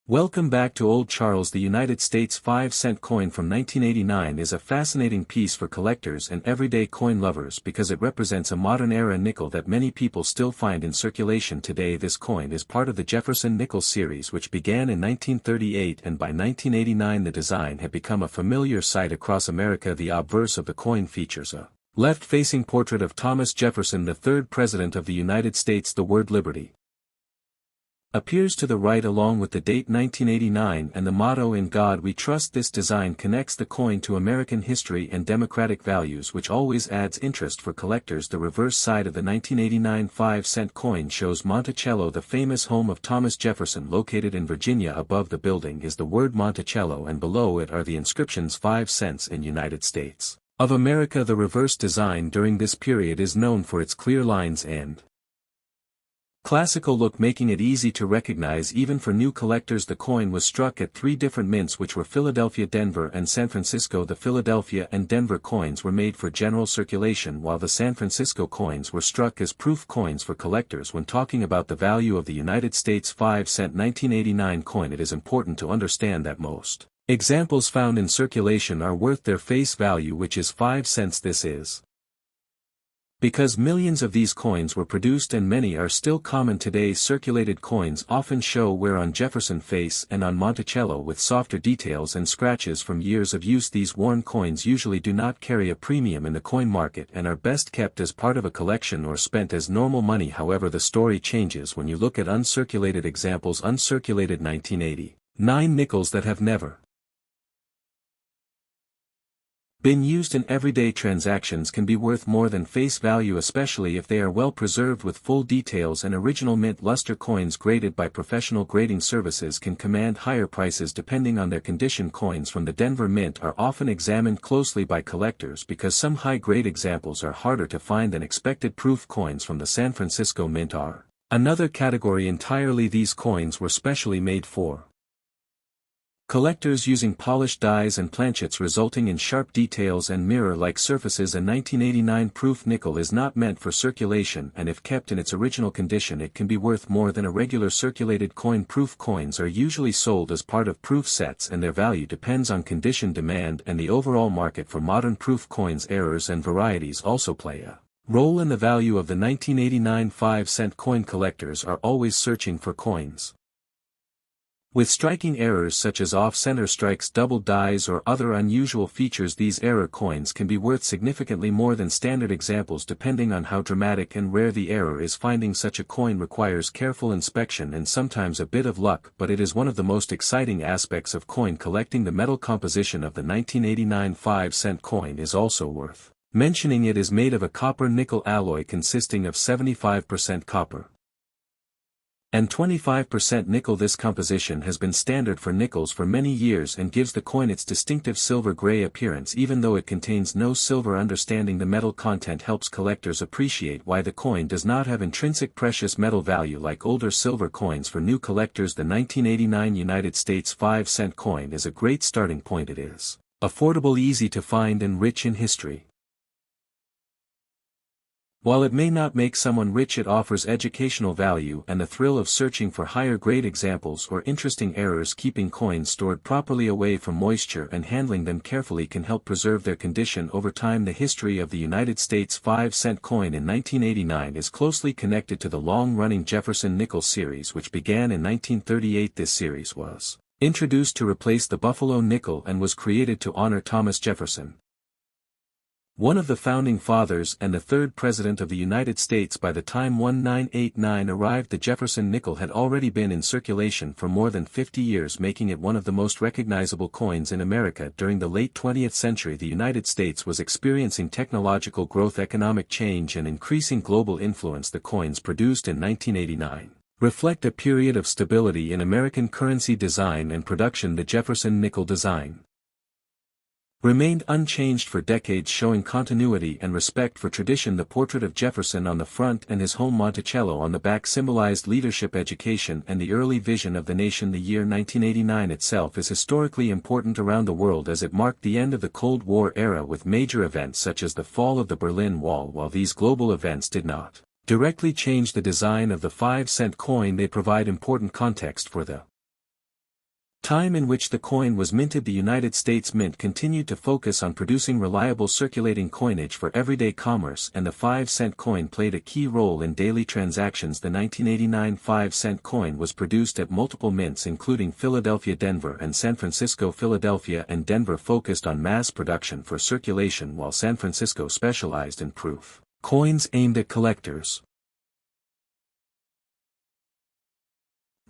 Welcome back to Old Charles. The United States 5-cent coin from 1989 is a fascinating piece for collectors and everyday coin lovers because it represents a modern-era nickel that many people still find in circulation today. This coin is part of the Jefferson Nickel series, which began in 1938, and by 1989 the design had become a familiar sight across America. The obverse of the coin features a left-facing portrait of Thomas Jefferson, the third President of the United States. The word Liberty appears to the right along with the date 1989 and the motto "In God We Trust." This design connects the coin to American history and democratic values, which always adds interest for collectors. The reverse side of the 1989 5-cent coin shows Monticello, the famous home of Thomas Jefferson, located in Virginia. Above the building is the word Monticello, and below it are the inscriptions 5 cents in United States of America. The reverse design during this period is known for its clear lines and classical look, making it easy to recognize even for new collectors. The coin was struck at 3 different mints, which were Philadelphia, Denver, and San Francisco. The Philadelphia and Denver coins were made for general circulation, while the San Francisco coins were struck as proof coins for collectors. When talking about the value of the United States 5-cent 1989 coin, it is important to understand that most examples found in circulation are worth their face value, which is 5 cents. This is because millions of these coins were produced and many are still common today. Circulated coins often show wear on Jefferson face and on Monticello with softer details and scratches from years of use. These worn coins usually do not carry a premium in the coin market and are best kept as part of a collection or spent as normal money. However, the story changes when you look at uncirculated examples. Uncirculated 1989 nickels that have never been used in everyday transactions can be worth more than face value, especially if they are well preserved with full details and original mint luster. Coins graded by professional grading services can command higher prices depending on their condition. Coins from the Denver Mint are often examined closely by collectors because some high-grade examples are harder to find than expected. Proof coins from the San Francisco Mint are another category entirely. These coins were specially made for collectors, using polished dies and planchets resulting in sharp details and mirror-like surfaces. A 1989 proof nickel is not meant for circulation, and if kept in its original condition it can be worth more than a regular circulated coin. Proof coins are usually sold as part of proof sets, and their value depends on condition, demand, and the overall market for modern proof coins. Errors and varieties also play a role in the value of the 1989 5-cent coin. Collectors are always searching for coins with striking errors such as off-center strikes, double dies, or other unusual features. These error coins can be worth significantly more than standard examples depending on how dramatic and rare the error is. Finding such a coin requires careful inspection and sometimes a bit of luck, but it is one of the most exciting aspects of coin collecting. The metal composition of the 1989 5-cent coin is also worth mentioning. It is made of a copper-nickel alloy consisting of 75% copper and 25% nickel. This composition has been standard for nickels for many years and gives the coin its distinctive silver-gray appearance even though it contains no silver. Understanding the metal content helps collectors appreciate why the coin does not have intrinsic precious metal value like older silver coins. For new collectors, the 1989 United States 5-cent coin is a great starting point. It is affordable, easy to find, and rich in history. While it may not make someone rich, it offers educational value and the thrill of searching for higher-grade examples or interesting errors. Keeping coins stored properly away from moisture and handling them carefully can help preserve their condition over time. The history of the United States 5-cent coin in 1989 is closely connected to the long-running Jefferson Nickel series, which began in 1938. This series was introduced to replace the Buffalo nickel and was created to honor Thomas Jefferson, one of the founding fathers and the third President of the United States. By the time 1989 arrived, the Jefferson nickel had already been in circulation for more than 50 years, making it one of the most recognizable coins in America. During the late 20th century, the United States was experiencing technological growth, economic change, and increasing global influence. The coins produced in 1989 reflect a period of stability in American currency design and production. The Jefferson nickel design remained unchanged for decades, showing continuity and respect for tradition. The portrait of Jefferson on the front and his home Monticello on the back symbolized leadership, education, and the early vision of the nation. The year 1989 itself is historically important around the world as it marked the end of the Cold War era with major events such as the fall of the Berlin Wall. While these global events did not directly change the design of the 5-cent coin, they provide important context for the Time in which the coin was minted. The United States Mint continued to focus on producing reliable circulating coinage for everyday commerce, and the 5-cent coin played a key role in daily transactions. The 1989 5-cent coin was produced at multiple mints including Philadelphia, Denver and San Francisco. Philadelphia and Denver focused on mass production for circulation, while San Francisco specialized in proof coins aimed at collectors.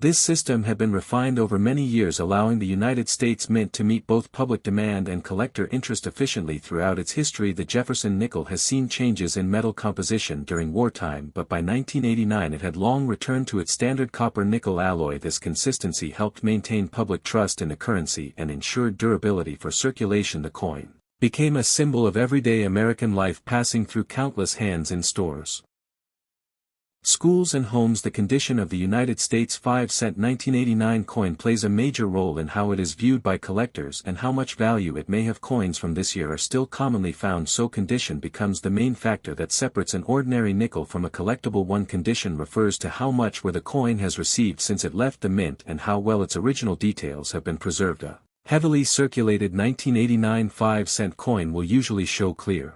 This system had been refined over many years, allowing the United States Mint to meet both public demand and collector interest efficiently. Throughout its history, the Jefferson nickel has seen changes in metal composition during wartime, but by 1989 it had long returned to its standard copper-nickel alloy. This consistency helped maintain public trust in the currency and ensured durability for circulation. The coin became a symbol of everyday American life, passing through countless hands in stores, schools and homes. The condition of the United States 5-cent 1989 coin plays a major role in how it is viewed by collectors and how much value it may have. Coins from this year are still commonly found, so condition becomes the main factor that separates an ordinary nickel from a collectible one. Condition refers to how much wear the coin has received since it left the mint and how well its original details have been preserved. A heavily circulated 1989 5-cent coin will usually show clear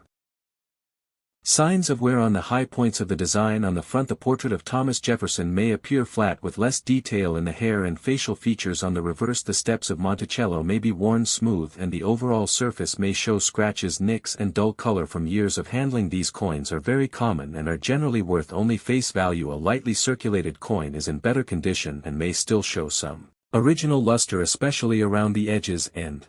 signs of wear on the high points of the design. On the front, the portrait of Thomas Jefferson may appear flat with less detail in the hair and facial features. On the reverse, the steps of Monticello may be worn smooth and the overall surface may show scratches, nicks and dull color from years of handling. These coins are very common and are generally worth only face value. A lightly circulated coin is in better condition and may still show some original luster, especially around the edges and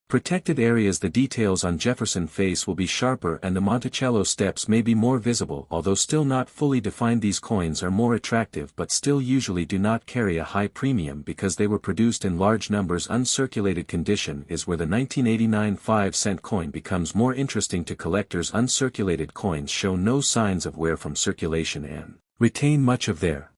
protected areas. The details on Jefferson face will be sharper and the Monticello steps may be more visible, although still not fully defined. These coins are more attractive but still usually do not carry a high premium because they were produced in large numbers. Uncirculated condition is where the 1989 5-cent coin becomes more interesting to collectors. Uncirculated coins show no signs of wear from circulation and retain much of their